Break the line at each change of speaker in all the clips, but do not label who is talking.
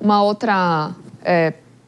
Uma outra,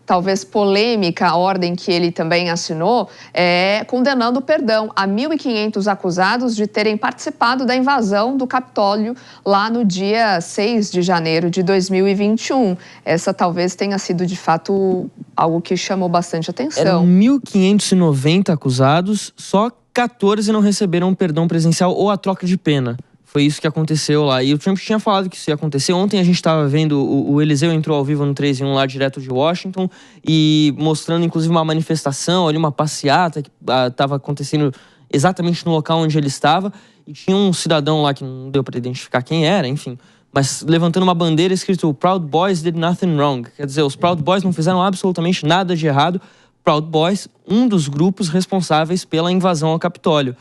talvez polêmica ordem que ele também assinou é condenando o perdão a 1.500 acusados de terem participado da invasão do Capitólio lá no dia 6 de janeiro de 2021. Essa talvez tenha sido, de fato, algo que chamou bastante atenção.
Eram 1.590 acusados, só 14 não receberam perdão presencial ou a troca de pena. Foi isso que aconteceu lá. E o Trump tinha falado que isso ia acontecer. Ontem a gente estava vendo, o Eliseu entrou ao vivo no 3 em 1 lá direto de Washington e mostrando inclusive uma manifestação, ali uma passeata que estava acontecendo exatamente no local onde ele estava. E tinha um cidadão lá que não deu para identificar quem era, enfim, mas levantando uma bandeira escrito "Proud Boys did nothing wrong". Quer dizer, os Proud Boys não fizeram absolutamente nada de errado. Proud Boys, um dos grupos responsáveis pela invasão ao Capitólio.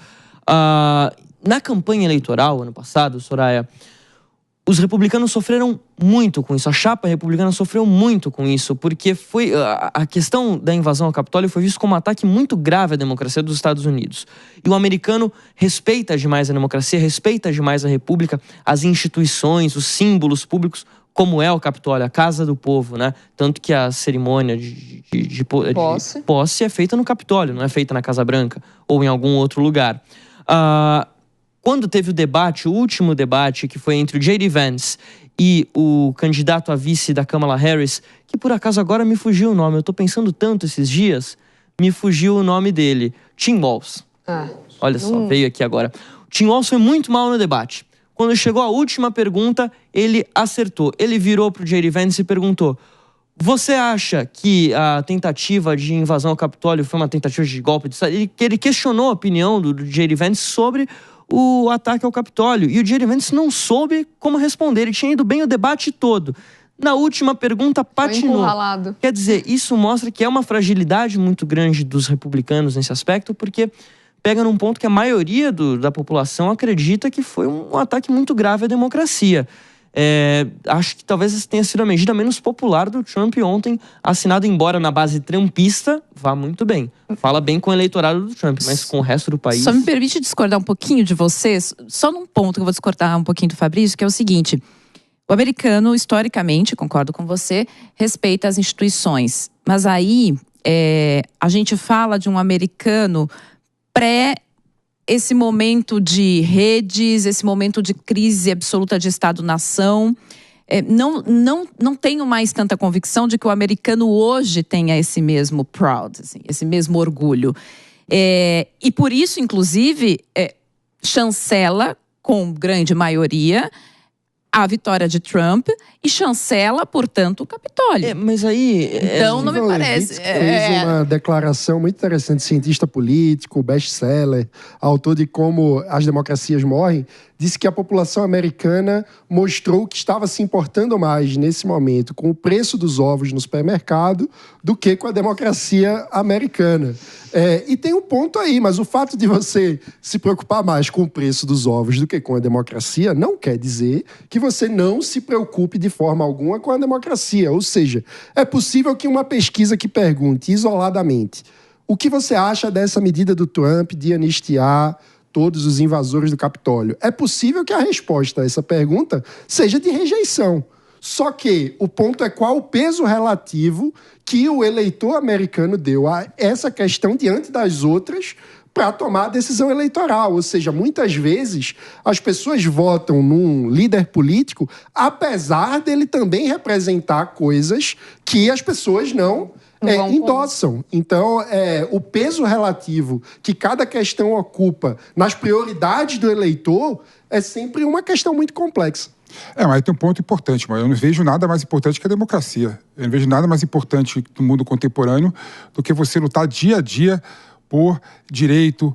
Na campanha eleitoral, ano passado, Soraya, os republicanos sofreram muito com isso. A chapa republicana sofreu muito com isso, porque foi a questão da invasão ao Capitólio foi vista como um ataque muito grave à democracia dos Estados Unidos. E o americano respeita demais a democracia, respeita demais a república, as instituições, os símbolos públicos, como é o Capitólio, a Casa do Povo, né? Tanto que a cerimônia de posse é feita no Capitólio, não é feita na Casa Branca ou em algum outro lugar. Quando teve o debate, o último debate, que foi entre o J.D. Vance e o candidato a vice da Kamala Harris, que por acaso agora me fugiu o nome, eu tô pensando tanto esses dias, me fugiu o nome dele, Tim Walz. Olha só, veio aqui agora. O Tim Walz foi muito mal no debate. Quando chegou a última pergunta, ele acertou. Ele virou pro J.D. Vance e perguntou: você acha que a tentativa de invasão ao Capitólio foi uma tentativa de golpe de Estado? Ele questionou a opinião do J.D. Vance sobre o ataque ao Capitólio. E o J.D. Vance não soube como responder. Ele tinha ido bem o debate todo. Na última pergunta, patinou. Quer dizer, isso mostra que é uma fragilidade muito grande dos republicanos nesse aspecto, porque pega num ponto que a maioria da população acredita que foi um ataque muito grave à democracia. Acho que talvez essa tenha sido a medida menos popular do Trump ontem, assinado, embora na base trumpista, vá muito bem. Fala bem com o eleitorado do Trump, mas com o resto do país...
Só me permite discordar um pouquinho de vocês, só num ponto que eu vou discordar um pouquinho do Fabrício, que é o seguinte: o americano, historicamente, concordo com você, respeita as instituições. Mas aí, a gente fala de um americano esse momento de redes, esse momento de crise absoluta de Estado-nação. Não tenho mais tanta convicção de que o americano hoje tenha esse mesmo proud, assim, esse mesmo orgulho. E por isso, inclusive, chancela, com grande maioria, a vitória de Trump e chancela, portanto, o Capitólio.
Mas aí...
Então, não me parece...
fez uma declaração muito interessante, cientista político, best-seller, autor de Como as Democracias Morrem, disse que a população americana mostrou que estava se importando mais, nesse momento, com o preço dos ovos no supermercado do que com a democracia americana. E tem um ponto aí, mas o fato de você se preocupar mais com o preço dos ovos do que com a democracia não quer dizer que você não se preocupe de forma alguma com a democracia. Ou seja, é possível que uma pesquisa que pergunte isoladamente o que você acha dessa medida do Trump de anistiar todos os invasores do Capitólio, é possível que a resposta a essa pergunta seja de rejeição. Só que o ponto é qual o peso relativo que o eleitor americano deu a essa questão diante das outras para tomar a decisão eleitoral. Ou seja, muitas vezes as pessoas votam num líder político apesar dele também representar coisas que as pessoas não endossam. Então, o peso relativo que cada questão ocupa nas prioridades do eleitor é sempre uma questão muito complexa.
Mas tem um ponto importante, mas eu não vejo nada mais importante que a democracia. Eu não vejo nada mais importante no mundo contemporâneo do que você lutar dia a dia por direito,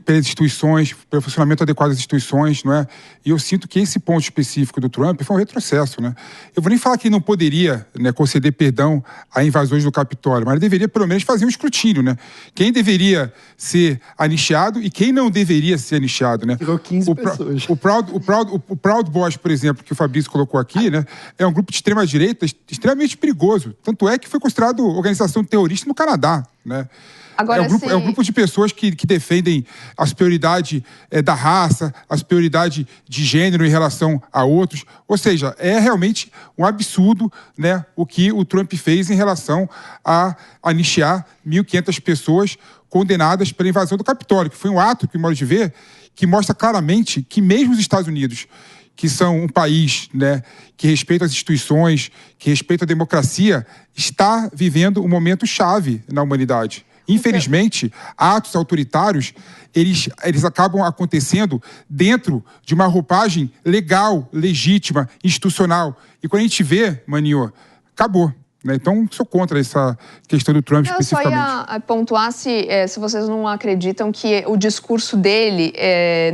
pelas instituições, pelo funcionamento adequado das instituições, não é? E eu sinto que esse ponto específico do Trump foi um retrocesso, né? Eu vou nem falar que ele não poderia, né, conceder perdão a invasões do Capitólio, mas ele deveria pelo menos fazer um escrutínio, né? Quem deveria ser anistiado e quem não deveria ser anistiado, né?
Tirou 15 pessoas.
O Proud Boys, por exemplo, que o Fabrício colocou aqui, né, é um grupo de extrema-direita extremamente perigoso. Tanto é que foi considerado organização terrorista no Canadá, né?
Agora,
é um grupo de pessoas que defendem a superioridade da raça, a superioridade de gênero em relação a outros. Ou seja, é realmente um absurdo, né, o que o Trump fez em relação a anistiar 1.500 pessoas condenadas pela invasão do Capitólio, que foi um ato, que, modo de ver, que mostra claramente que mesmo os Estados Unidos, que são um país, né, que respeita as instituições, que respeita a democracia, está vivendo um momento chave na humanidade. Infelizmente, atos autoritários, eles acabam acontecendo dentro de uma roupagem legal, legítima, institucional. E quando a gente vê, Maninho, acabou. Então, sou contra essa questão do Trump especificamente.
Eu só ia pontuar se vocês não acreditam que o discurso dele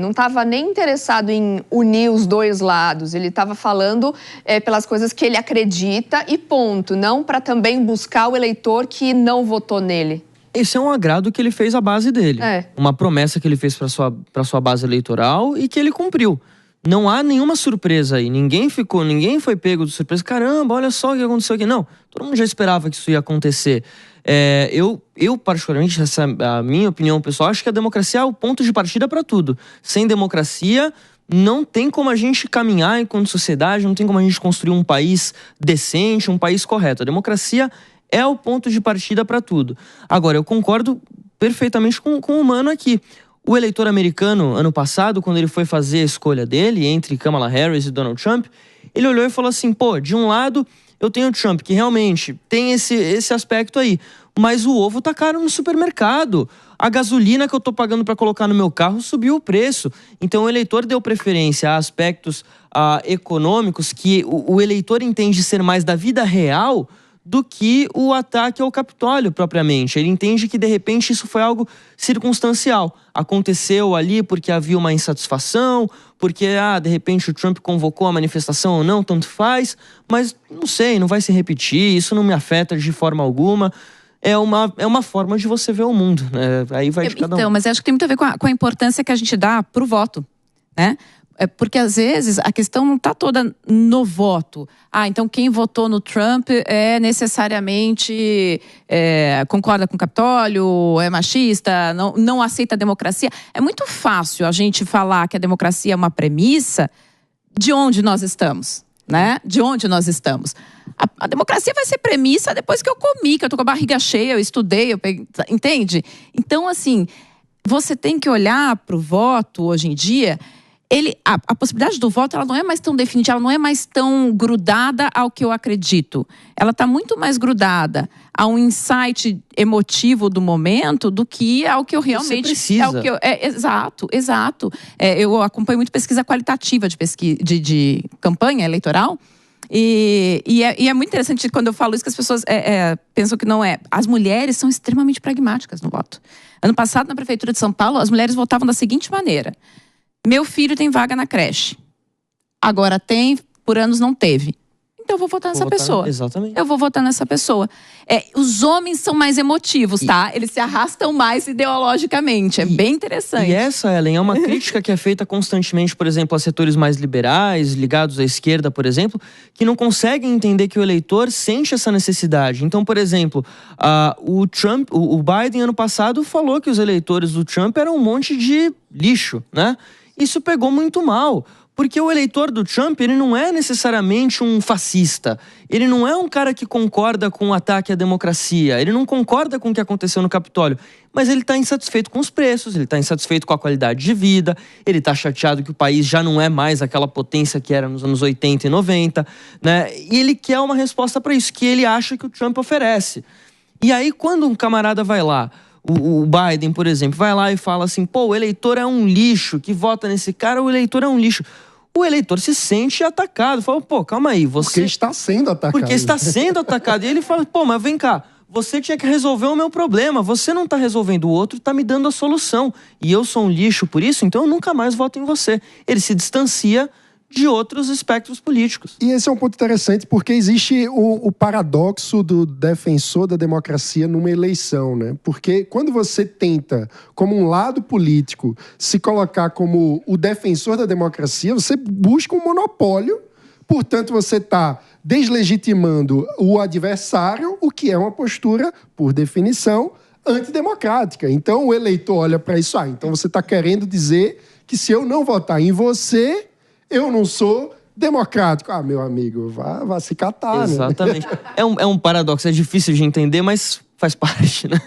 não estava nem interessado em unir os dois lados. Ele estava falando pelas coisas que ele acredita e ponto. Não para também buscar o eleitor que não votou nele.
Esse é um agrado que ele fez à base dele. Uma promessa que ele fez para sua base eleitoral e que ele cumpriu. Não há nenhuma surpresa aí. Ninguém foi pego de surpresa. Caramba, olha só o que aconteceu aqui. Não, todo mundo já esperava que isso ia acontecer. Eu particularmente, essa é a minha opinião pessoal, acho que a democracia é o ponto de partida para tudo. Sem democracia, não tem como a gente caminhar enquanto sociedade, não tem como a gente construir um país decente, um país correto. A democracia é o ponto de partida para tudo. Agora, eu concordo perfeitamente com o Mano aqui. O eleitor americano, ano passado, quando ele foi fazer a escolha dele entre Kamala Harris e Donald Trump, ele olhou e falou assim, pô, de um lado eu tenho o Trump, que realmente tem esse aspecto aí, mas o ovo tá caro no supermercado. A gasolina que eu tô pagando para colocar no meu carro subiu o preço. Então o eleitor deu preferência a aspectos econômicos que o eleitor entende ser mais da vida real do que o ataque ao Capitólio propriamente. Ele entende que, de repente, isso foi algo circunstancial. Aconteceu ali porque havia uma insatisfação, porque, de repente, o Trump convocou a manifestação ou não, tanto faz, mas, não sei, não vai se repetir, isso não me afeta de forma alguma. É uma forma de você ver o mundo, né? Aí vai de cada um.
Então, mas acho que tem muito a ver com a importância que a gente dá pro voto, né? Porque, às vezes, a questão não está toda no voto. Então quem votou no Trump necessariamente concorda com o Capitólio, é machista, não aceita a democracia. É muito fácil a gente falar que a democracia é uma premissa de onde nós estamos, né? De onde nós estamos. A democracia vai ser premissa depois que eu comi, que eu tô com a barriga cheia, eu estudei, entende? Então, assim, você tem que olhar para o voto hoje em dia. A possibilidade do voto, ela não é mais tão definitiva, ela não é mais tão grudada ao que eu acredito. Ela está muito mais grudada a um insight emotivo do momento do que ao que eu realmente...
Você precisa.
Exato. Eu acompanho muito pesquisa qualitativa de campanha eleitoral. E é muito interessante quando eu falo isso, que as pessoas pensam que não é. As mulheres são extremamente pragmáticas no voto. Ano passado, na Prefeitura de São Paulo, as mulheres votavam da seguinte maneira: meu filho tem vaga na creche. Agora tem, por anos não teve. Então eu vou votar nessa pessoa.
Exatamente.
Eu vou votar nessa pessoa. Os homens são mais emotivos, tá? Eles se arrastam mais ideologicamente. É bem interessante.
E essa, Ellen, é uma crítica que é feita constantemente, por exemplo, a setores mais liberais, ligados à esquerda, por exemplo, que não conseguem entender que o eleitor sente essa necessidade. Então, por exemplo, o Biden, ano passado, falou que os eleitores do Trump eram um monte de lixo, né? Isso pegou muito mal, porque o eleitor do Trump, ele não é necessariamente um fascista, ele não é um cara que concorda com o ataque à democracia, ele não concorda com o que aconteceu no Capitólio, mas ele está insatisfeito com os preços, ele está insatisfeito com a qualidade de vida, ele está chateado que o país já não é mais aquela potência que era nos anos 80 e 90, né? E ele quer uma resposta para isso, que ele acha que o Trump oferece. E aí, quando um camarada vai lá, o Biden, por exemplo, vai lá e fala assim, pô, o eleitor é um lixo, que vota nesse cara, o eleitor é um lixo. O eleitor se sente atacado, fala, pô, calma aí, você...
Porque está sendo atacado.
Porque está sendo atacado. E ele fala, pô, mas vem cá, você tinha que resolver o meu problema, você não está resolvendo, o outro está me dando a solução. E eu sou um lixo por isso, então eu nunca mais voto em você. Ele se distancia de outros espectros políticos.
E esse é um ponto interessante, porque existe o paradoxo do defensor da democracia numa eleição, né? Porque quando você tenta, como um lado político, se colocar como o defensor da democracia, você busca um monopólio, portanto você está deslegitimando o adversário, o que é uma postura, por definição, antidemocrática. Então o eleitor olha para isso, então você está querendo dizer que se eu não votar em você, eu não sou democrático. Meu amigo, vá se catar,
Exatamente. Né? É um paradoxo, é difícil de entender, mas faz parte, né?